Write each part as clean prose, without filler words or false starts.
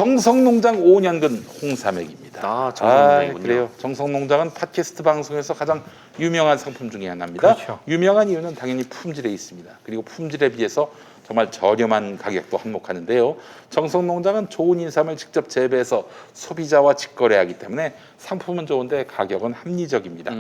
정성농장 5년근 홍삼액입니다. 정성농장이군요. 그래요. 정성농장은 팟캐스트 방송에서 가장 유명한 상품 중에 하나입니다. 그렇죠. 유명한 이유는 당연히 품질에 있습니다. 그리고 품질에 비해서 정말 저렴한 가격도 한몫하는데요. 정성농장은 좋은 인삼을 직접 재배해서 소비자와 직거래하기 때문에 상품은 좋은데 가격은 합리적입니다.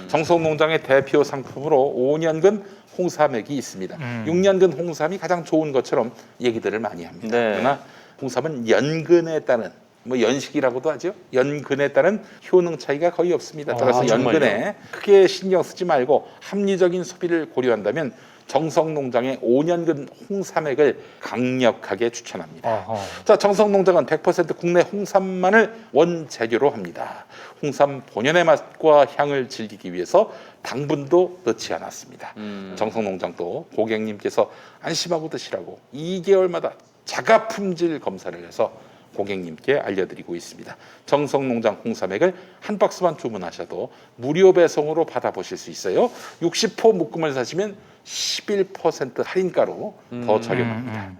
정성농장의 대표 상품으로 5년근 홍삼액이 있습니다. 6년근 홍삼이 가장 좋은 것처럼 얘기들을 많이 합니다. 네. 그러나 홍삼은 연근에 따른 연식이라고도 하죠. 연근에 따른 효능 차이가 거의 없습니다. 따라서 정말요? 연근에 크게 신경 쓰지 말고 합리적인 소비를 고려한다면 정성농장의 5년근 홍삼액을 강력하게 추천합니다. 자, 정성농장은 100% 국내 홍삼만을 원재료로 합니다. 홍삼 본연의 맛과 향을 즐기기 위해서 당분도 넣지 않았습니다. 정성농장도 고객님께서 안심하고 드시라고 2개월마다 자가 품질 검사를 해서 고객님께 알려드리고 있습니다. 정성농장 홍삼액을 한 박스만 주문하셔도 무료 배송으로 받아보실 수 있어요. 60호 묶음을 사시면 11% 할인가로 더 저렴합니다.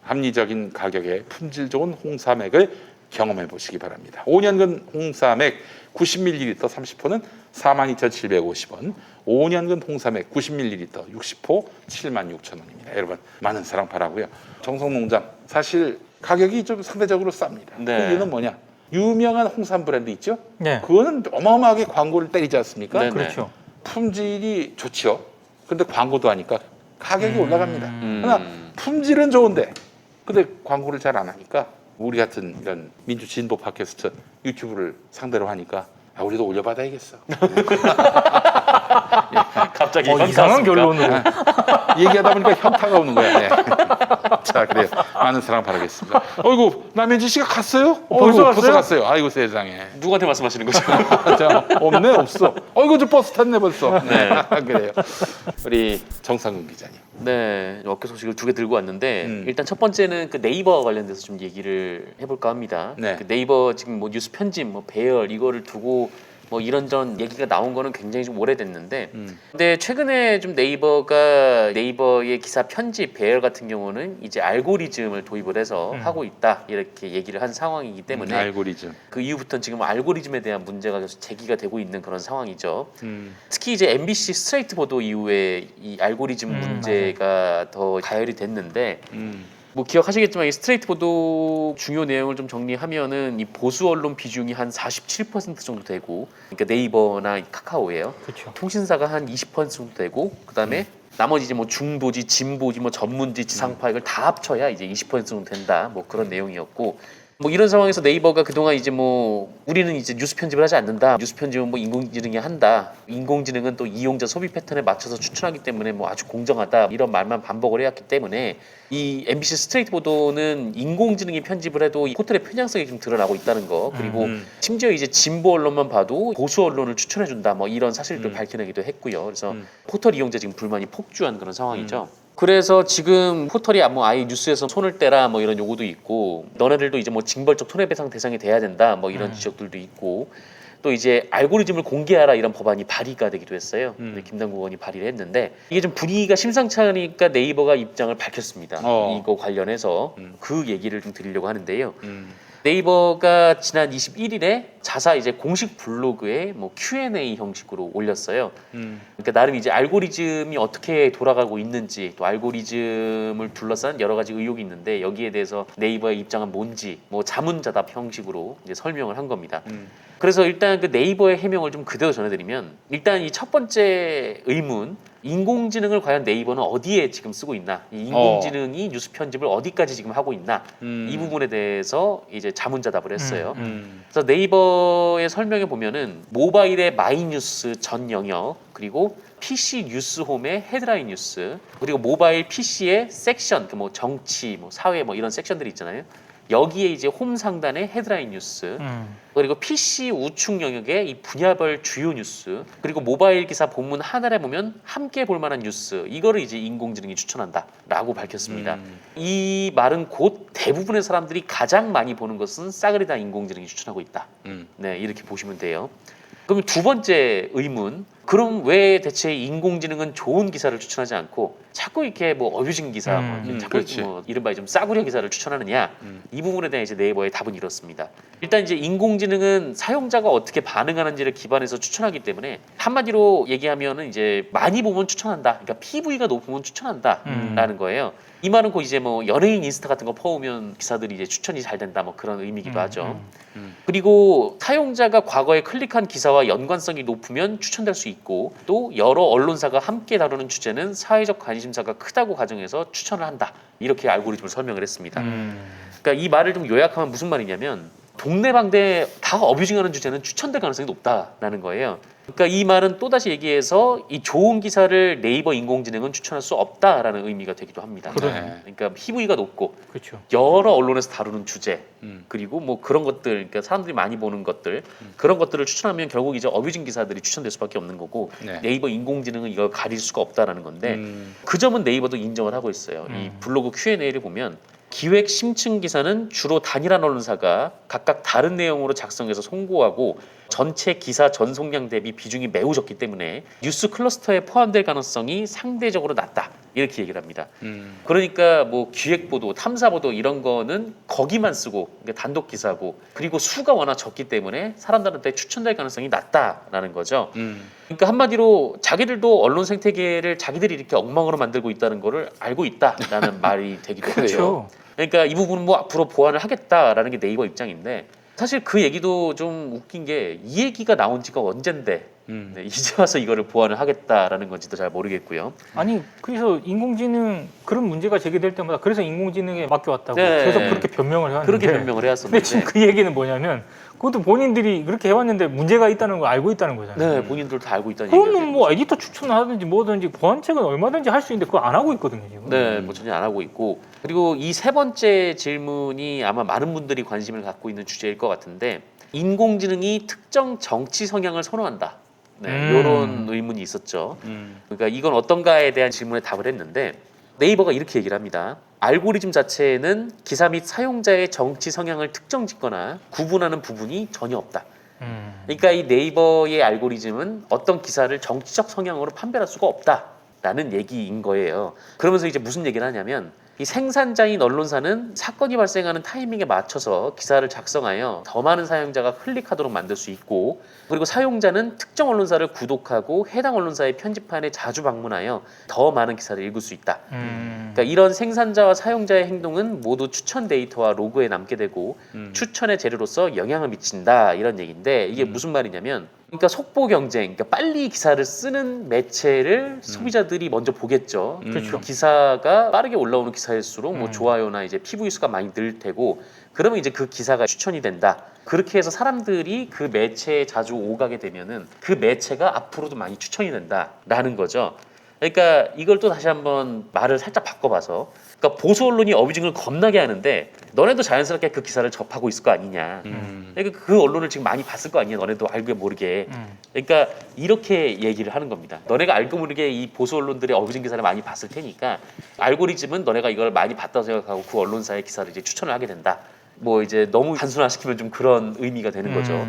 합리적인 가격에 품질 좋은 홍삼액을 경험해 보시기 바랍니다. 5년근 홍삼액 90ml 30호는 42,750원, 5년근 홍삼액 90ml 60호 76,000원입니다. 여러분 많은 사랑 바라고요. 정성농장 사실 가격이 좀 상대적으로 쌉니다. 네. 그 이유는 뭐냐? 유명한 홍삼 브랜드 있죠? 네. 그거는 어마어마하게 광고를 때리지 않습니까? 네네. 그렇죠. 품질이 좋죠. 근데 광고도 하니까 가격이 올라갑니다. 그러나 품질은 좋은데 근데 광고를 잘 안 하니까 우리 같은 이런 민주 진보 팟캐스트 유튜브를 상대로 하니까 우리도 올려받아야겠어. 갑자기 이상한 결론으로. 얘기하다 보니까 현타가 오는 거야. 네. 자, 그래요. 많은 사랑 바라겠습니다. 어이구, 남현진 씨가 갔어요? 벌써 갔어요? 벌써 갔어요. 아이고 세상에. 누구한테 말씀하시는 거죠? 자, 없네, 없어. 어이구, 저 버스 탔네 벌써. 네. 그래요. 우리 정상근 기자님. 네, 업계 소식을 두 개 들고 왔는데 일단 첫 번째는 그 네이버 관련돼서 좀 얘기를 해볼까 합니다. 네. 그 네이버 지금 뭐 뉴스 편집, 뭐 배열 이거를 두고 뭐 이런저런 얘기가 나온 거는 굉장히 좀 오래됐는데, 근데 최근에 좀 네이버의 기사 편집 배열 같은 경우는 이제 알고리즘을 도입을 해서 하고 있다 이렇게 얘기를 한 상황이기 때문에 알고리즘. 그 이후부터는 지금 알고리즘에 대한 문제가 계속 제기가 되고 있는 그런 상황이죠. 특히 이제 MBC 스트레이트 보도 이후에 이 알고리즘 문제가 더 가열이 됐는데, 뭐 기억하시겠지만 이 스트레이트 보도 중요 내용을 좀 정리하면은 이 보수 언론 비중이 한 47% 정도 되고, 그러니까 네이버나 이 카카오예요. 그렇죠. 통신사가 한 20% 정도 되고, 그다음에 나머지 이제 뭐 중도지, 진보지, 뭐 전문지, 지상파 이걸 다 합쳐야 이제 20% 정도 된다. 뭐 그런 내용이었고, 뭐 이런 상황에서 네이버가 그동안 이제 뭐 우리는 이제 뉴스 편집을 하지 않는다. 뉴스 편집은 뭐 인공지능이 한다. 인공지능은 또 이용자 소비 패턴에 맞춰서 추천하기 때문에 뭐 아주 공정하다. 이런 말만 반복을 해왔기 때문에 이 MBC 스트레이트 보도는 인공지능이 편집을 해도 이 포털의 편향성이 좀 드러나고 있다는 거. 그리고 심지어 이제 진보 언론만 봐도 보수 언론을 추천해준다. 뭐 이런 사실들을 밝혀내기도 했고요. 그래서 포털 이용자 지금 불만이 폭주한 그런 상황이죠. 그래서 지금 포털이 뭐 아예 뉴스에서 손을 떼라 뭐 이런 요구도 있고, 너네들도 이제 뭐 징벌적 손해배상 대상이 돼야 된다 뭐 이런 지적들도 있고, 또 이제 알고리즘을 공개하라 이런 법안이 발의가 되기도 했어요. 김남국 의원이 발의를 했는데 이게 좀 분위기가 심상치 않으니까 네이버가 입장을 밝혔습니다. 이거 관련해서 그 얘기를 좀 드리려고 하는데요. 네이버가 지난 21일에 자사 이제 공식 블로그에 뭐 Q&A 형식으로 올렸어요. 그러니까 나름 이제 알고리즘이 어떻게 돌아가고 있는지, 또 알고리즘을 둘러싼 여러 가지 의혹이 있는데 여기에 대해서 네이버의 입장은 뭔지 뭐 자문자답 형식으로 이제 설명을 한 겁니다. 그래서 일단 그 네이버의 해명을 좀 그대로 전해드리면, 일단 이 첫 번째 의문, 인공지능을 과연 네이버는 어디에 지금 쓰고 있나, 이 인공지능이 뉴스 편집을 어디까지 지금 하고 있나, 이 부분에 대해서 이제 자문자답을 했어요. 그래서 네이버의 설명에 보면은 모바일의 마이뉴스 전 영역, 그리고 PC 뉴스홈의 헤드라인 뉴스, 그리고 모바일 PC의 섹션, 그 뭐 정치, 뭐 사회 뭐 이런 섹션들이 있잖아요. 여기에 이제 홈 상단에 헤드라인 뉴스, 그리고 PC 우측 영역에 이 분야별 주요 뉴스, 그리고 모바일 기사 본문 하나를 보면 함께 볼 만한 뉴스, 이거를 이제 인공지능이 추천한다라고 밝혔습니다. 이 말은 곧 대부분의 사람들이 가장 많이 보는 것은 싸그리 다 인공지능이 추천하고 있다. 네, 이렇게 보시면 돼요. 그럼 두 번째 의문, 그럼 왜 대체 인공지능은 좋은 기사를 추천하지 않고 자꾸 이렇게 뭐 어뷰징 기사, 자꾸 그렇지. 뭐 이른바 좀 싸구려 기사를 추천하느냐? 이 부분에 대한 이제 네이버의 답은 이렇습니다. 일단 이제 인공지능은 사용자가 어떻게 반응하는지를 기반해서 추천하기 때문에 한마디로 얘기하면은 이제 많이 보면 추천한다. 그러니까 PV가 높으면 추천한다라는 거예요. 이 말은 곧 이제 뭐 연예인 인스타 같은 거 퍼오면 기사들이 이제 추천이 잘 된다 뭐 그런 의미기도 하죠. 그리고 사용자가 과거에 클릭한 기사와 연관성이 높으면 추천될 수 있고 또 여러 언론사가 함께 다루는 주제는 사회적 관심사가 크다고 가정해서 추천을 한다. 이렇게 알고리즘을 설명을 했습니다. 그러니까 이 말을 좀 요약하면 무슨 말이냐면 동네방네 다 어뷰징하는 주제는 추천될 가능성이 높다라는 거예요. 그러니까 이 말은 또다시 얘기해서 이 좋은 기사를 네이버 인공지능은 추천할 수 없다라는 의미가 되기도 합니다. 그러네. 그러니까 PV가 높고 그렇죠. 여러 언론에서 다루는 주제 그리고 뭐 그런 것들, 그러니까 사람들이 많이 보는 것들 그런 것들을 추천하면 결국 이제 어뷰징 기사들이 추천될 수밖에 없는 거고 네. 네이버 인공지능은 이걸 가릴 수가 없다라는 건데 그 점은 네이버도 인정을 하고 있어요. 이 블로그 Q&A를 보면 기획 심층 기사는 주로 단일한 언론사가 각각 다른 내용으로 작성해서 송고하고 전체 기사 전송량 대비 비중이 매우 적기 때문에 뉴스 클러스터에 포함될 가능성이 상대적으로 낮다. 이렇게 얘기를 합니다. 그러니까 뭐 기획보도, 탐사보도 이런 거는 거기만 쓰고 그러니까 단독 기사고 그리고 수가 워낙 적기 때문에 사람들한테 추천될 가능성이 낮다라는 거죠. 그러니까 한마디로 자기들도 언론 생태계를 자기들이 이렇게 엉망으로 만들고 있다는 거를 알고 있다라는 말이 되기도 해요. 그렇죠. 그러니까 이 부분은 뭐 앞으로 보완을 하겠다라는 게 네이버 입장인데 사실 그 얘기도 좀 웃긴 게 이 얘기가 나온 지가 언젠데 네, 이제 와서 이거를 보완을 하겠다라는 건지도 잘 모르겠고요. 아니 그래서 인공지능 그런 문제가 제기될 때마다 그래서 인공지능에 맡겨왔다고 네. 계속 그렇게 변명을 해왔는데 그렇게 변명을 근데 해왔었는데 지금 그 얘기는 뭐냐면 그것도 본인들이 그렇게 해왔는데 문제가 있다는 걸 알고 있다는 거잖아요. 네, 본인들도 다 알고 있다는 얘기가 그러면 뭐 에디터 추천을 하든지 뭐든지 보완책은 얼마든지 할 수 있는데 그거 안 하고 있거든요 지금. 네, 뭐 전혀 안 하고 있고 그리고 이 세 번째 질문이 아마 많은 분들이 관심을 갖고 있는 주제일 것 같은데 인공지능이 특정 정치 성향을 선호한다. 네, 이런 의문이 있었죠. 그러니까 이건 어떤가에 대한 질문에 답을 했는데 네이버가 이렇게 얘기를 합니다. 알고리즘 자체에는 기사 및 사용자의 정치 성향을 특정짓거나 구분하는 부분이 전혀 없다. 그러니까 이 네이버의 알고리즘은 어떤 기사를 정치적 성향으로 판별할 수가 없다라는 얘기인 거예요. 그러면서 이제 무슨 얘기를 하냐면 이 생산자인 언론사는 사건이 발생하는 타이밍에 맞춰서 기사를 작성하여 더 많은 사용자가 클릭하도록 만들 수 있고 그리고 사용자는 특정 언론사를 구독하고 해당 언론사의 편집판에 자주 방문하여 더 많은 기사를 읽을 수 있다. 그러니까 이런 생산자와 사용자의 행동은 모두 추천 데이터와 로그에 남게 되고 추천의 재료로서 영향을 미친다 이런 얘기인데 이게 무슨 말이냐면 그러니까 속보 경쟁, 그러니까 빨리 기사를 쓰는 매체를 소비자들이 먼저 보겠죠. 그 기사가 빠르게 올라오는 기사일수록 뭐 좋아요나 이제 PV 수가 많이 늘 테고, 그러면 이제 그 기사가 추천이 된다. 그렇게 해서 사람들이 그 매체에 자주 오가게 되면은 그 매체가 앞으로도 많이 추천이 된다라는 거죠. 그러니까 이걸 또 다시 한번 말을 살짝 바꿔봐서, 그러니까 보수 언론이 어뷰징을 겁나게 하는데 너네도 자연스럽게 그 기사를 접하고 있을 거 아니냐. 그러니까 그 언론을 지금 많이 봤을 거 아니냐. 너네도 알고 모르게. 그러니까 이렇게 얘기를 하는 겁니다. 너네가 알고 모르게 이 보수 언론들의 어뷰징 기사를 많이 봤을 테니까 알고리즘은 너네가 이걸 많이 봤다고 생각하고 그 언론사의 기사를 이제 추천을 하게 된다. 뭐 이제 너무 단순화시키면 좀 그런 의미가 되는 거죠.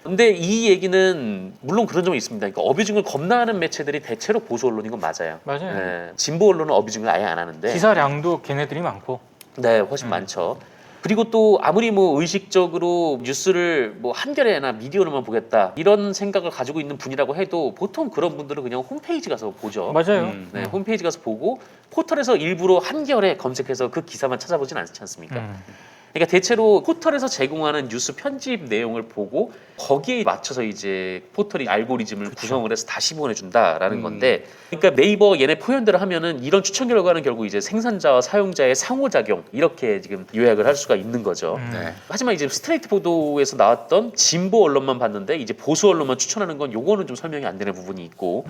근데 이 얘기는 물론 그런 점이 있습니다. 그러니까 어뷰징을 겁나하는 매체들이 대체로 보수 언론인 건 맞아요. 맞아요. 네, 진보 언론은 어뷰징을 아예 안 하는데 기사량도 걔네들이 많고. 네, 훨씬 많죠. 그리고 또 아무리 뭐 의식적으로 뉴스를 뭐 한겨레나 미디어로만 보겠다 이런 생각을 가지고 있는 분이라고 해도 보통 그런 분들은 그냥 홈페이지 가서 보죠. 맞아요. 네, 홈페이지 가서 보고 포털에서 일부러 한겨레 검색해서 그 기사만 찾아보진 않지 않습니까? 그러니까 대체로 포털에서 제공하는 뉴스 편집 내용을 보고 거기에 맞춰서 이제 포털이 알고리즘을 구성을 해서 다시 보내준다라는 건데, 그러니까 네이버 얘네 표현대로 하면은 이런 추천 결과는 결국 이제 생산자와 사용자의 상호작용 이렇게 지금 요약을 할 수가 있는 거죠. 네. 하지만 이제 스트레이트 보도에서 나왔던 진보 언론만 봤는데 이제 보수 언론만 추천하는 건 요거는 좀 설명이 안 되는 부분이 있고,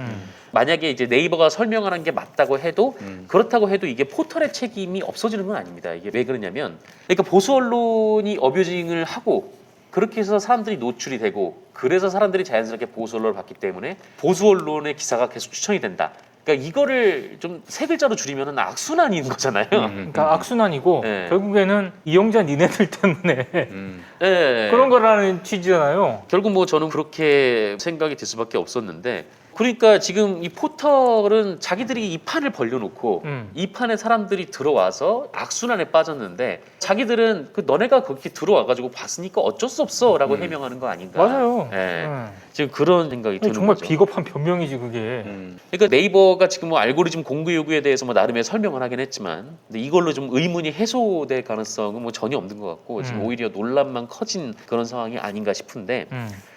만약에 이제 네이버가 설명하는 게 맞다고 해도 그렇다고 해도 이게 포털의 책임이 없어지는 건 아닙니다. 이게 왜 그러냐면, 그러니까 보수 언론이 어뷰징을 하고 그렇게 해서 사람들이 노출이 되고 그래서 사람들이 자연스럽게 보수 언론을 봤기 때문에 보수 언론의 기사가 계속 추천이 된다. 그러니까 이거를 좀 세 글자로 줄이면은 악순환인 거잖아요. 그러니까 악순환이고 네. 결국에는 이용자 니네들 때문에 네. 그런 거라는 취지잖아요. 결국 뭐 저는 그렇게 생각이 들 수밖에 없었는데, 그러니까 지금 이 포털은 자기들이 이 판을 벌려놓고 이 판에 사람들이 들어와서 악순환에 빠졌는데 자기들은 그 너네가 그렇게 들어와가지고 봤으니까 어쩔 수 없어라고 해명하는 거 아닌가. 맞아요. 예. 지금 그런 생각이 드는 정말 거죠. 비겁한 변명이지 그게. 그러니까 네이버가 지금 뭐 알고리즘 공개 요구에 대해서 뭐 나름의 설명을 하긴 했지만 근데 이걸로 좀 의문이 해소될 가능성은 뭐 전혀 없는 것 같고 지금 오히려 논란만 커진 그런 상황이 아닌가 싶은데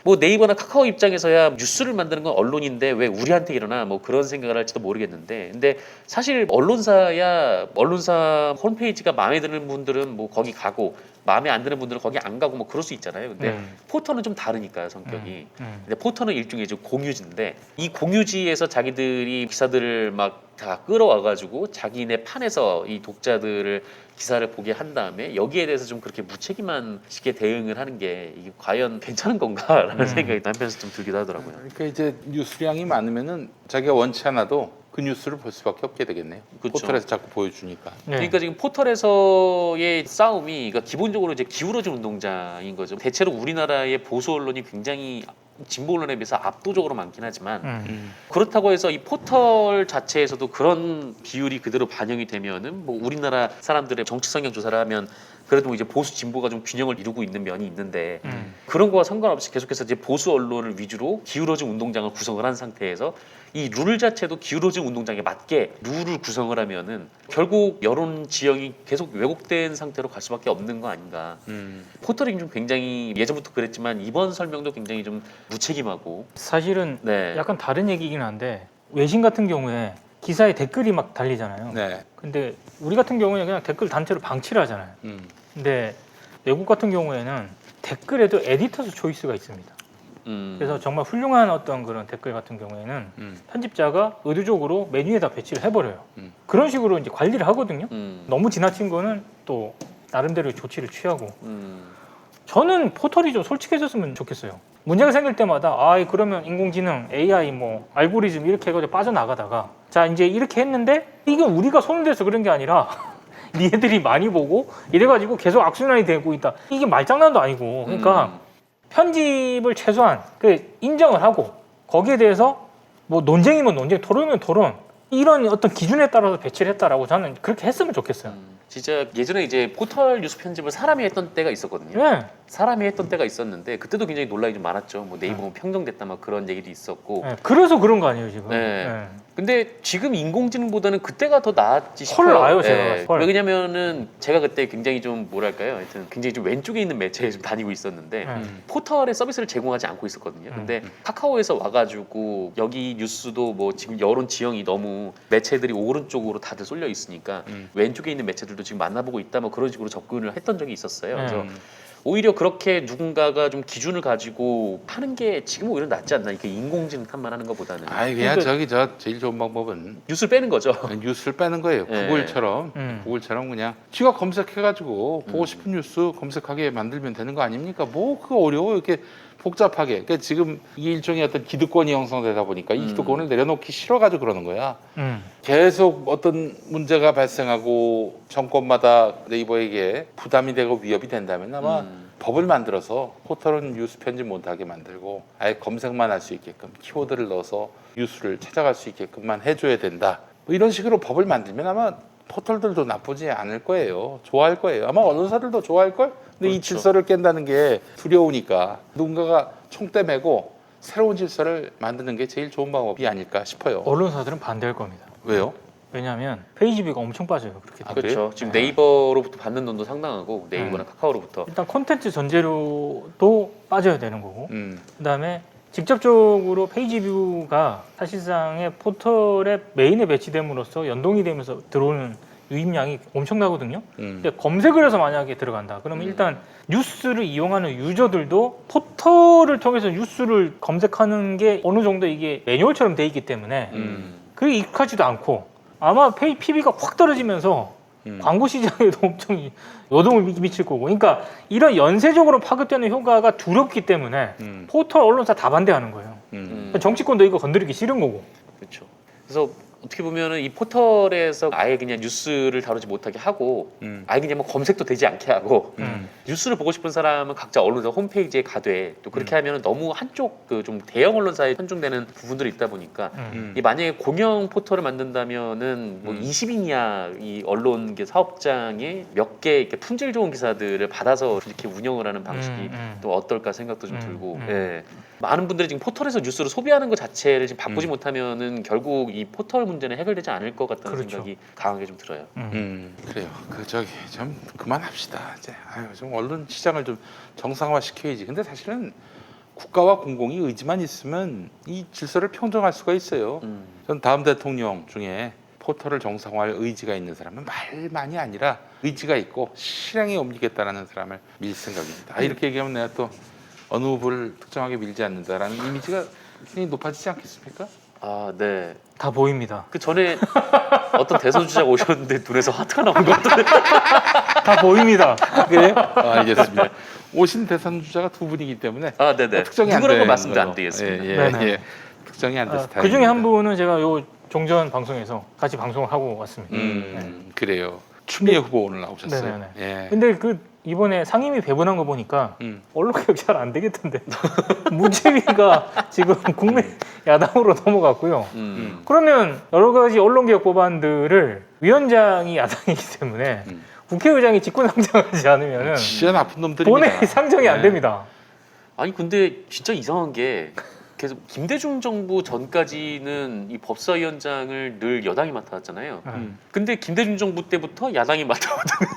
뭐 네이버나 카카오 입장에서야 뉴스를 만드는 건 언론인데 왜 우리한테 일어나 뭐 그런 생각을 할지도 모르겠는데 근데 사실 언론사야 언론사 홈페이지가 마음에 드는 분들은 뭐 거기 가고 마음에 안 드는 분들은 거기 안 가고 뭐 그럴 수 있잖아요. 근데 포털은 좀 다르니까요 성격이. 근데 포털은 일종의 좀 공유지인데 이 공유지에서 자기들이 기사들을 막 다 끌어와가지고 자기네 판에서 이 독자들을 기사를 보게 한 다음에 여기에 대해서 좀 그렇게 무책임한 식의 대응을 하는 게 이게 과연 괜찮은 건가라는 생각이 한편에서 좀 들기도 하더라고요. 그러니까 이제 뉴스량이 많으면은 자기가 원치 않아도 그 뉴스를 볼 수밖에 없게 되겠네요. 그렇죠. 포털에서 자꾸 보여주니까. 네. 그러니까 지금 포털에서의 싸움이 그러니까 기본적으로 이제 기울어진 운동장인 거죠. 대체로 우리나라의 보수 언론이 굉장히 진보 언론에 비해서 압도적으로 많긴 하지만 그렇다고 해서 이 포털 자체에서도 그런 비율이 그대로 반영이 되면은 뭐 우리나라 사람들의 정치 성향 조사를 하면 그래도 이제 보수 진보가 좀 균형을 이루고 있는 면이 있는데 그런 거와 상관없이 계속해서 이제 보수 언론을 위주로 기울어진 운동장을 구성을 한 상태에서 이 룰 자체도 기울어진 운동장에 맞게 룰을 구성을 하면은 결국 여론 지형이 계속 왜곡된 상태로 갈 수밖에 없는 거 아닌가. 포털이 좀 굉장히 예전부터 그랬지만 이번 설명도 굉장히 좀 무책임하고 사실은 네. 약간 다른 얘기긴 한데 외신 같은 경우에 기사에 댓글이 막 달리잖아요. 네. 근데 우리 같은 경우에 그냥 댓글 단체로 방치를 하잖아요. 근데 외국 같은 경우에는 댓글에도 에디터스 초이스가 있습니다. 그래서 정말 훌륭한 어떤 그런 댓글 같은 경우에는 편집자가 의도적으로 메뉴에다 배치를 해버려요. 그런 식으로 이제 관리를 하거든요. 너무 지나친 거는 또 나름대로 조치를 취하고. 저는 포털이 좀 솔직해졌으면 좋겠어요. 문제가 생길 때마다 그러면 인공지능, AI 뭐 알고리즘 이렇게 해가지고 빠져나가다가 자 이제 이렇게 했는데 이건 우리가 손을 대서 그런 게 아니라 니네들이 많이 보고 이래가지고 계속 악순환이 되고 있다. 이게 말장난도 아니고 그러니까 편집을 최소한 인정을 하고 거기에 대해서 뭐 논쟁이면 논쟁, 토론이면 토론 이런 어떤 기준에 따라서 배치를 했다라고 저는 그렇게 했으면 좋겠어요. 진짜 예전에 이제 포털 뉴스 편집을 사람이 했던 때가 있었거든요. 네. 사람이 했던 때가 있었는데 그때도 굉장히 논란이 좀 많았죠. 뭐 네이버 평정됐다 막 그런 얘기도 있었고. 네. 그래서 그런 거 아니에요 지금. 네. 네. 근데 지금 인공지능보다는 그때가 더 나았지 싶어요. 헐 나요 제가. 헐. 왜냐면은 제가 그때 굉장히 좀 뭐랄까요, 하여튼 굉장히 좀 왼쪽에 있는 매체에 좀 다니고 있었는데 포털의 서비스를 제공하지 않고 있었거든요. 근데 카카오에서 와가지고 여기 뉴스도 뭐 지금 여론 지형이 너무 매체들이 오른쪽으로 다들 쏠려 있으니까 왼쪽에 있는 매체들도 지금 만나보고 있다 뭐 그런 식으로 접근을 했던 적이 있었어요. 그래서 오히려 그렇게 누군가가 좀 기준을 가지고 파는 게 지금 오히려 낫지 않나 이렇게 인공지능 탓만 하는 것보다는 그냥 저 제일 좋은 방법은 뉴스를 빼는 거죠. 뉴스를 빼는 거예요. 네. 구글처럼 그냥 지가 검색해가지고 보고 싶은 뉴스 검색하게 만들면 되는 거 아닙니까? 뭐 그거 어려워 이렇게 복잡하게. 그러니까 지금 이게 일종의 어떤 기득권이 형성되다 보니까 이 기득권을 내려놓기 싫어가지고 그러는 거야. 계속 어떤 문제가 발생하고 정권마다 네이버에게 부담이 되고 위협이 된다면 아마 법을 만들어서 포털은 뉴스 편집 못하게 만들고 아예 검색만 할 수 있게끔 키워드를 넣어서 뉴스를 찾아갈 수 있게끔만 해줘야 된다. 뭐 이런 식으로 법을 만들면 아마 포털들도 나쁘지 않을 거예요. 좋아할 거예요. 아마 언론사들도 좋아할 걸. 근데 그렇죠. 이 질서를 깬다는 게 두려우니까 누군가가 총대 메고 새로운 질서를 만드는 게 제일 좋은 방법이 아닐까 싶어요. 언론사들은 반대할 겁니다. 왜요? 왜냐하면 페이지비가 엄청 빠져요. 그렇게 되면. 그렇죠. 지금 네이버로부터 받는 돈도 상당하고 네이버나 카카오로부터. 일단 콘텐츠 전제료도 빠져야 되는 거고 그다음에 직접적으로 페이지 뷰가 사실상의 포털의 메인에 배치됨으로써 연동이 되면서 들어오는 유입량이 엄청나거든요. 근데 검색을 해서 만약에 들어간다. 그러면 일단 뉴스를 이용하는 유저들도 포털을 통해서 뉴스를 검색하는 게 어느 정도 이게 매뉴얼처럼 돼 있기 때문에 그게 익숙하지도 않고 아마 PB가 확 떨어지면서 광고 시장에도 엄청 요동을 미칠 거고. 그러니까 이런 연쇄적으로 파급되는 효과가 두렵기 때문에 포털 언론사 다 반대하는 거예요. 정치권도 이거 건드리기 싫은 거고. 그렇죠. 그래서 어떻게 보면은 이 포털에서 아예 그냥 뉴스를 다루지 못하게 하고 아예 그냥 뭐 검색도 되지 않게 하고 뉴스를 보고 싶은 사람은 각자 언론사 홈페이지에 가되 또 그렇게 하면 너무 한쪽 그 좀 대형 언론사에 편중되는 부분들이 있다 보니까 이 만약에 공영 포털을 만든다면은 뭐 20인 이하 이 언론계 사업장에 몇 개 이렇게 품질 좋은 기사들을 받아서 이렇게 운영을 하는 방식이 또 어떨까 생각도 좀 들고 예. 많은 분들이 지금 포털에서 뉴스를 소비하는 것 자체를 지금 바꾸지 못하면은 결국 이 포털 문제는 해결되지 않을 것 같다는 그렇죠. 생각이 강하게 좀 들어요. 그래요. 그 저기 좀 그만합시다. 이제 아유, 좀 언론 시장을 좀 정상화 시켜야지. 근데 사실은 국가와 공공이 의지만 있으면 이 질서를 평정할 수가 있어요. 전 다음 대통령 중에 포털을 정상화할 의지가 있는 사람은 말만이 아니라 의지가 있고 실행에 옮기겠다라는 사람을 밀 생각입니다. 이렇게 얘기하면 내가 또 어느 후보를 특정하게 밀지 않는다라는 이미지가 굉장히 높아지지 않겠습니까? 아, 네. 다 보입니다. 그 전에 어떤 대선 주자가 오셨는데 눈에서 하트가 나온 것 같은데. 다 보입니다. 그래요? 알겠습니다. 오신 대선 주자가 두 분이기 때문에 아, 네네. 특정이 안 누구라고 되는 말씀도 거죠. 안 드리겠습니다. 예, 네네. 예. 특정이 안 돼서 그 중에 한 다행입니다. 분은 제가 요 종전 방송에서 같이 방송을 하고 왔습니다. 그래요. 추미애 후보 오늘 나오셨어요. 네네네. 예. 근데 그 이번에 상임위 배분한 거 보니까 음. 언론 개혁 잘 안 되겠던데 문체위가 지금 국내 야당으로 넘어갔고요. 그러면 여러 가지 언론 개혁 법안들을 위원장이 야당이기 때문에 국회의장이 직권상정하지 않으면은 진짜 나쁜 놈들입니다. 본회의 상정이 안 네. 됩니다. 아니 근데 진짜 이상한 게 계속 김대중 정부 전까지는 이 법사위원장을 늘 여당이 맡아왔잖아요. 근데 김대중 정부 때부터 야당이 맡아왔던.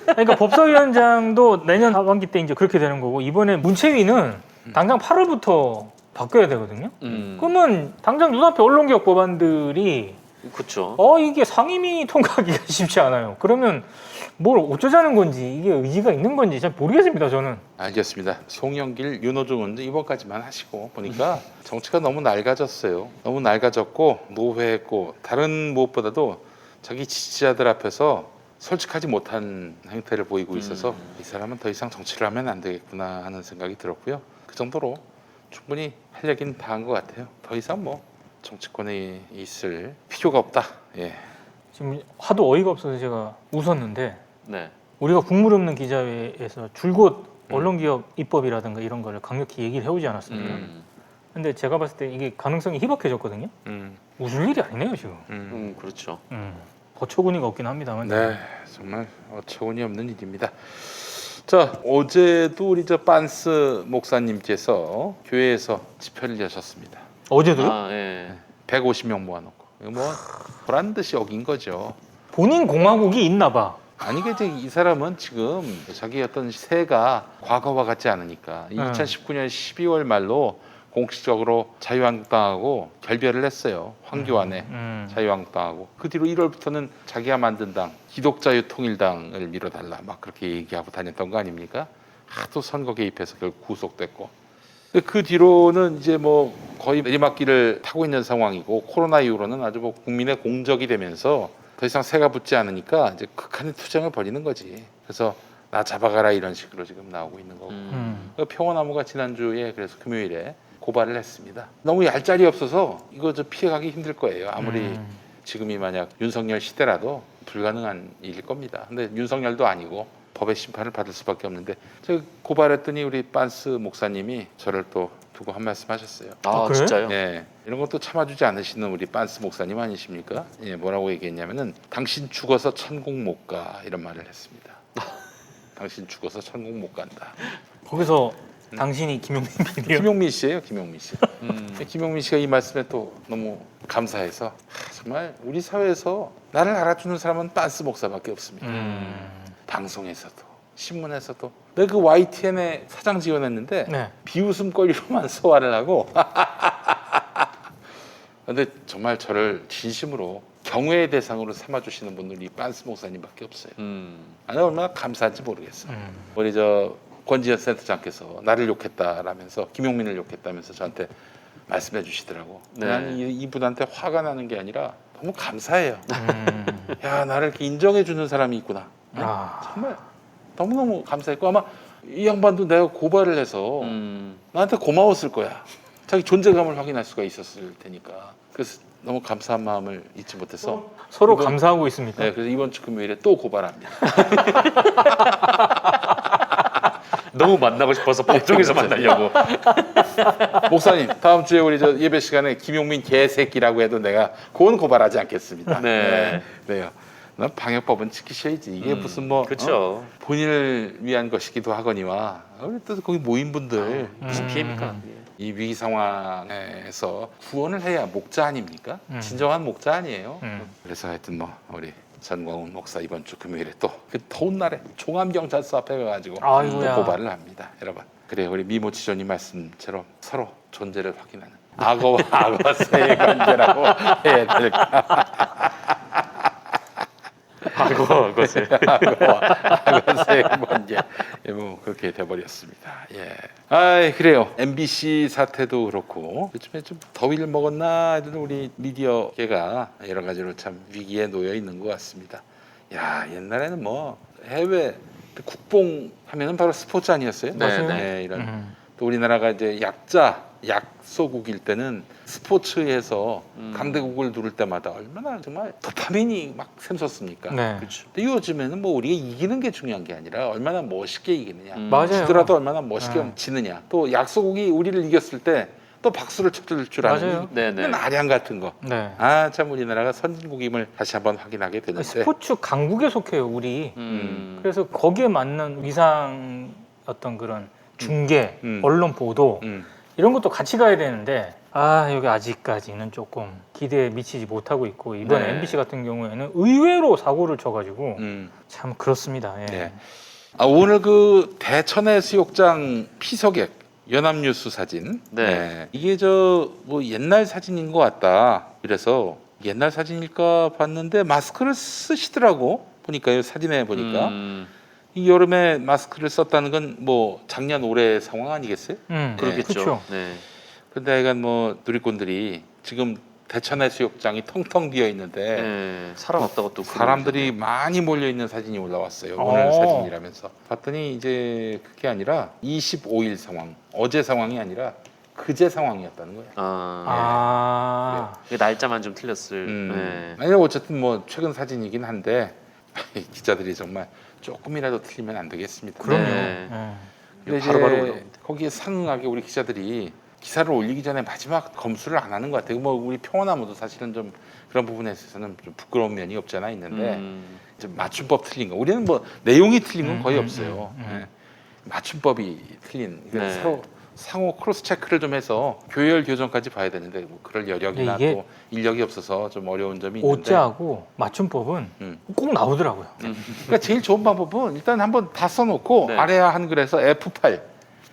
그러니까 법사위원장도 내년 하반기 때 이제 그렇게 되는 거고 이번에 문체위는 당장 8월부터 바뀌어야 되거든요. 그러면 당장 눈앞에 언론개혁 법안들이 그렇죠. 이게 상임위 통과하기가 쉽지 않아요. 그러면 뭘 어쩌자는 건지 이게 의지가 있는 건지 잘 모르겠습니다. 저는. 알겠습니다. 송영길, 윤호중은 이번까지만 하시고 보니까 정치가 너무 낡아졌어요. 너무 낡아졌고 노회했고 다른 무엇보다도 자기 지지자들 앞에서 솔직하지 못한 행태를 보이고 있어서 이 사람은 더 이상 정치를 하면 안 되겠구나 하는 생각이 들었고요. 그 정도로 충분히 할 얘기는 다 한 것 같아요. 더 이상 뭐 정치권에 있을 필요가 없다. 예. 지금 하도 어이가 없어서 제가 웃었는데 네. 우리가 국물 없는 기자회에서 줄곧 언론개혁 입법이라든가 이런 거를 강력히 얘기를 해오지 않았습니까? 근데 제가 봤을 때 이게 가능성이 희박해졌거든요. 웃을 일이 아니네요 지금. 그렇죠. 어처구니가 없긴 합니다만. 네, 정말 어처구니 없는 일입니다. 자, 어제도 우리 저 빤스 목사님께서 교회에서 집회를 여셨습니다. 어제도요? 아, 예. 150명 모아놓고 이거 뭐 보란 듯이 어긴 거죠. 본인 공화국이 있나 봐. 아니 이게 이 사람은 지금 자기 어떤 세가 과거와 같지 않으니까 2019년 12월 말로 공식적으로 자유한국당하고 결별을 했어요. 황교안에 자유한국당하고 그 뒤로 1월부터는 자기가 만든 당 기독자유통일당을 밀어달라 막 그렇게 얘기하고 다녔던 거 아닙니까? 하도 선거 개입해서 결국 구속됐고 그 뒤로는 이제 뭐 거의 내리막길을 타고 있는 상황이고 코로나 이후로는 아주 뭐 국민의 공적이 되면서 더 이상 새가 붙지 않으니까 이제 극한의 투쟁을 벌이는 거지. 그래서 나 잡아가라 이런 식으로 지금 나오고 있는 거고. 평화나무가 지난주에 그래서 금요일에 고발을 했습니다. 너무 얄짤이 없어서 이거 저 피해가기 힘들 거예요. 아무리 지금이 만약 윤석열 시대라도 불가능한 일일 겁니다. 근데 윤석열도 아니고 법의 심판을 받을 수밖에 없는데 제가 고발했더니 우리 빤스 목사님이 저를 또 두고 한 말씀 하셨어요. 아, 그래? 진짜요? 예, 이런 것도 참아주지 않으시는 우리 빤스 목사님 아니십니까? 예, 뭐라고 얘기했냐면은 당신 죽어서 천국 못 가 이런 말을 했습니다. 당신 죽어서 천국 못 간다. 거기서 당신이 김용민 PD요? 김용민 씨예요, 김용민 씨. 김용민 씨가 이 말씀에 또 너무 감사해서 정말 우리 사회에서 나를 알아주는 사람은 빤스 목사밖에 없습니다. 방송에서도 신문에서도 내가 그 YTN에 사장 지원했는데 네. 비웃음거리로만 소화를 하고 근데 정말 저를 진심으로 경외의 대상으로 삼아주시는 분들이 빤스 목사님밖에 없어요. 나는 얼마나 감사한지 모르겠어요. 우리 저 권지현 센터장께서 나를 욕했다라면서 김용민을 욕했다면서 저한테 말씀해 주시더라고. 네. 나는 이분한테 화가 나는 게 아니라 너무 감사해요. 야, 나를 이렇게 인정해 주는 사람이 있구나. 정말 너무너무 감사했고 아마 이 양반도 내가 고발을 해서 나한테 고마웠을 거야. 자기 존재감을 확인할 수가 있었을 테니까. 그래서 너무 감사한 마음을 잊지 못해서 서로 감사하고 있습니까? 네, 그래서 이번 주 금요일에 또 고발합니다. 너무 만나고 싶어서 법정에서 만나려고. 목사님 다음 주에 우리 저 예배 시간에 김용민 개새끼라고 해도 내가 그건 고발하지 않겠습니다. 네. 네요. 난 방역법은 지키셔야지. 이게 무슨 뭐 그렇죠. 본인을 위한 것이기도 하거니와 우리 또 거기 모인 분들 무슨 피해입니까? 이 위기 상황에서 구원을 해야 목자 아닙니까? 진정한 목자 아니에요. 그래서 하여튼 뭐 우리 전광훈 목사 이번 주 금요일에 또 그 더운 날에 종암경찰서 앞에 가가지고 아이고야. 또 고발을 합니다, 여러분. 그래 우리 미모 지존님 말씀처럼 서로 존재를 확인하는 악어와 악어새의 관계라고 해야 될까? 그것을. 악어새의 관계. 뭐 그렇게 돼버렸습니다. 예. 아 그래요. MBC 사태도 그렇고 요즘에 좀 더위를 먹었나 하여튼 우리 미디어계가 여러 가지로 참 위기에 놓여 있는 것 같습니다. 야 옛날에는 뭐 해외 국뽕 하면은 바로 스포츠 아니었어요? 네, 네, 이런 또 우리나라가 이제 약소국일 때는 스포츠에서 강대국을 누를 때마다 얼마나 정말 도파민이 막 샘솟습니까? 네. 그렇죠. 근데 요즘에는 뭐 우리가 이기는 게 중요한 게 아니라 얼마나 멋있게 이기느냐, 맞아요. 지더라도 얼마나 멋있게 네. 지느냐. 또 약소국이 우리를 이겼을 때 또 박수를 쳐줄 줄 아는 맞아요. 네네. 아량 같은 거. 네. 아 참 우리나라가 선진국임을 다시 한번 확인하게 되는데. 스포츠 강국에 속해요 우리. 그래서 거기에 맞는 위상 어떤 그런 중계, 언론 보도 이런 것도 같이 가야 되는데 여기 아직까지는 조금 기대에 미치지 못하고 있고 이번 네. MBC 같은 경우에는 의외로 사고를 쳐가지고 참 그렇습니다. 예. 네. 오늘 그 대천해수욕장 피서객 연합뉴스 사진. 네. 이게 저 뭐 옛날 사진인 것 같다. 그래서 옛날 사진일까 봤는데 마스크를 쓰시더라고. 보니까요 사진에 보니까 이 여름에 마스크를 썼다는 건 뭐 작년 올해 상황 아니겠어요? 그렇겠죠. 그쵸. 네. 근데 하여간 뭐 누리꾼들이 지금 대천해수욕장이 텅텅 비어 있는데 네. 사람 없다고 또 사람들이 많이 몰려 있는 사진이 올라왔어요. 오늘 사진이라면서 봤더니 이제 그게 아니라 25일 상황, 어제 상황이 아니라 그제 상황이었다는 거예요. 이게 날짜만 좀 틀렸을. 네. 아니 어쨌든 뭐 최근 사진이긴 한데 기자들이 정말 조금이라도 틀리면 안 되겠습니다. 그럼요. 네. 예. 근데 바로바로 이제 올라옵니다. 거기에 상응하게 우리 기자들이 기사를 올리기 전에 마지막 검수를 안 하는 것 같아요. 뭐 우리 평원나무도 사실은 좀 그런 부분에 있어서는 좀 부끄러운 면이 없잖아 있는데 좀 맞춤법 틀린 거. 우리는 뭐 내용이 틀린 건 거의 없어요. 예. 맞춤법이 틀린. 그러니까 네. 서로 상호 크로스 체크를 좀 해서 교열 교정까지 봐야 되는데 뭐 그럴 여력이나 이게 또 인력이 없어서 좀 어려운 점이 있는데. 오자하고 맞춤법은 꼭 나오더라고요. 그러니까 제일 좋은 방법은 일단 한번 다 써놓고 네. 아래 한글에서 F8.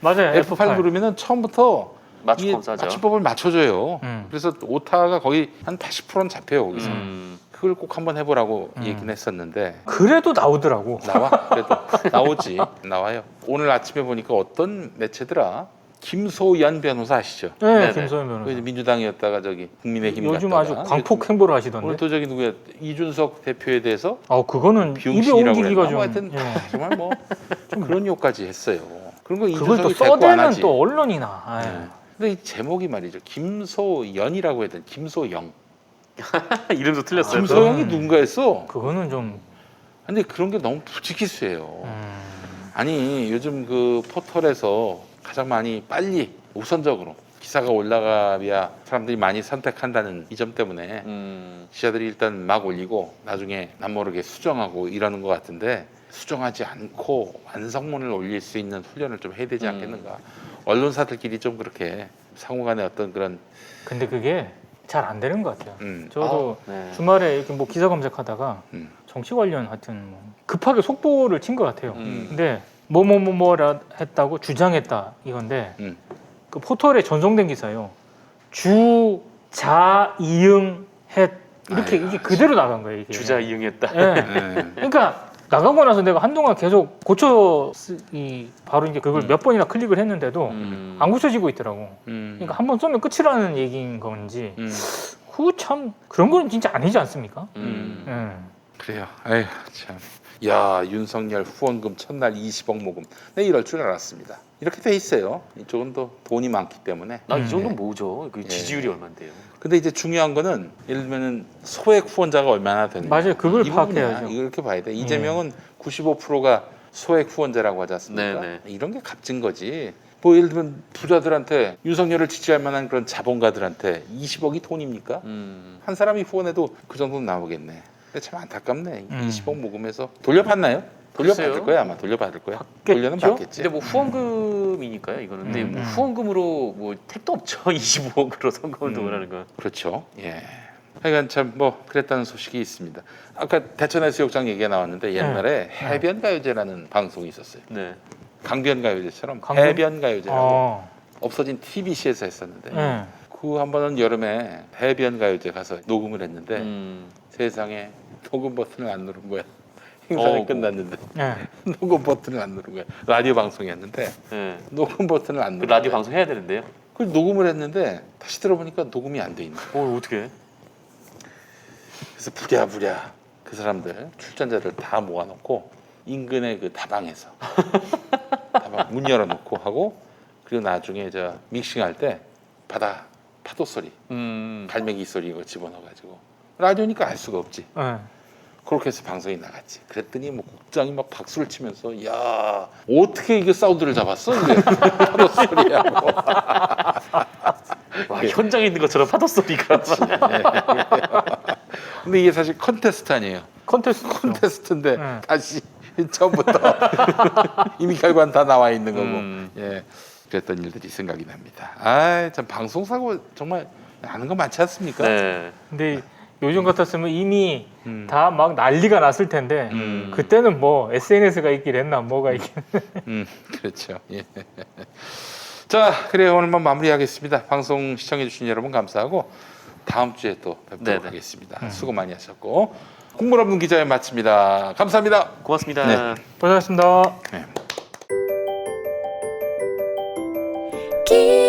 맞아요. F8 누르면은 처음부터 맞춤법 이 사죠. 맞춤법을 맞춰줘요. 음. 그래서 오타가 거의 한 80%는 잡혀요 거기서. 음. 그걸 꼭 한번 해보라고 얘기는 했었는데 그래도 나오더라고. 나와 그래도 나오지 나와요. 오늘 아침에 보니까 어떤 매체더라 김소연 변호사 아시죠? 네, 네네. 김소연 그 변호사. 이제 민주당이었다가 저기 국민의힘 요즘 갔다가 아주 광폭 행보를 하시던데. 오늘 또 저기 누구야 이준석 대표에 대해서 그거는 입에 비용신이라고 옮기기가 그랬나? 좀. 하여튼 예. 정말 뭐 그런 욕까지 했어요. 그런 거 그걸 또 이준석이 대꾸 안 써대는 하지. 또 언론이나. 아유. 네. 근데 이 제목이 말이죠. 김소연이라고 해야 되나? 김소영. 이름도 틀렸어요. 김소영이 음. 누군가 했어. 그거는 좀. 근데 그런 게 너무 부지기수예요. 아니 요즘 그 포털에서 가장 많이 빨리 우선적으로 기사가 올라가야 사람들이 많이 선택한다는 이 점 때문에 기자들이 일단 막 올리고 나중에 남모르게 수정하고 이러는 것 같은데 수정하지 않고 완성문을 올릴 수 있는 훈련을 좀 해야 되지 않겠는가. 언론사들끼리 좀 그렇게 상호간의 어떤 그런 근데 그게 잘 안 되는 것 같아요. 저도 네. 주말에 이렇게 뭐 기사 검색하다가 정치 관련 하여튼 뭐 급하게 속보를 친 것 같아요. 근데 뭐라 했다고 주장했다 이건데 그 포털에 전송된 기사요. 주자이응했 이렇게 이게 그대로 나간 거예요. 이게. 주자 이응했다. 예. 네. 그러니까 나가고 나서 내가 한동안 계속 바로 이제 그걸 몇 번이나 클릭을 했는데도 안 고쳐지고 있더라고. 그러니까 한 번 쏘면 끝이라는 얘기인 건지. 그 참 그런 거는 진짜 아니지 않습니까? 그래요. 아휴 참. 야 윤석열 후원금 첫날 20억 모금. 네 이럴 줄 알았습니다. 이렇게 돼 있어요. 이쪽은 또 돈이 많기 때문에. 나 이 정도 뭐죠? 그 지지율이 얼마인데요? 근데 이제 중요한 거는 예를 들면은 소액 후원자가 얼마나 되는지 맞아요. 그걸 이 부분이야. 파악해야죠. 이걸 이렇게 봐야 돼. 이재명은 95%가 소액 후원제라고 하지 않습니까? 네네. 이런 게 값진 거지. 뭐 예를 들면 부자들한테 윤석열을 지지할 만한 그런 자본가들한테 20억이 돈입니까? 한 사람이 후원해도 그 정도는 나오겠네. 근데 참 안타깝네. 20억 모금해서 돌려받나요? 돌려받을 글쎄요. 거야 아마. 돌려받을 거야. 받겠죠? 돌려는 받겠지. 근데 뭐 후원금이니까요 이거는. 근데 뭐 후원금으로 뭐 택도 없죠. 25억으로 선거운동을 하는 거. 그렇죠. 예. 하여간 참 뭐 그랬다는 소식이 있습니다. 아까 대천해수욕장 얘기가 나왔는데 옛날에 해변가요제라는 방송이 있었어요. 네. 강변가요제처럼 강변? 해변가요제라고 없어진 TBC에서 했었는데 네. 그 한 번은 여름에 해변가요제 가서 녹음을 했는데 음. 세상에 녹음 버튼을 안 누른 거야. 행사가 어구. 끝났는데 네. 녹음 버튼을 안 누른 거야. 라디오 방송이었는데 네. 녹음 버튼을 안 그 누른 라디오 거야. 방송 해야 되는데요. 그 녹음을 했는데 다시 들어보니까 녹음이 안 돼 있는 거야. 어떻게? 그래서 부랴부랴 그 사람들 출전자들 다 모아놓고 인근의 그 다방에서 다방 문 열어놓고 하고 그리고 나중에 저 믹싱할 때 바다 파도 소리, 갈매기 소리 이거 집어넣어가지고 라디오니까 알 수가 없지. 네. 그렇게 해서 방송이 나갔지. 그랬더니 뭐 국장이 막 박수를 치면서 야 어떻게 이게 사운드를 잡았어? 이게 파도 소리하고. 와, 현장에 있는 것처럼 파도 소리가. 근데 이게 사실 컨테스트 아니에요. 컨테스트인데 네. 다시 처음부터 이미 결과는 다 나와 있는 거고. 예, 그랬던 일들이 생각이 납니다. 아, 참 방송 사고 정말 아는 거 많지 않습니까? 네. 근데 요즘 같았으면 이미 다 막 난리가 났을 텐데 그때는 뭐 SNS가 있긴 했나 뭐가 있긴. 그렇죠. 예. 자, 그래요. 오늘만 마무리하겠습니다. 방송 시청해주신 여러분 감사하고 다음 주에 또 뵙도록 네네. 하겠습니다. 수고 많이 하셨고 국물없는 기자회 마칩니다. 감사합니다. 고맙습니다. 네. 고생하셨습니다. 네. 기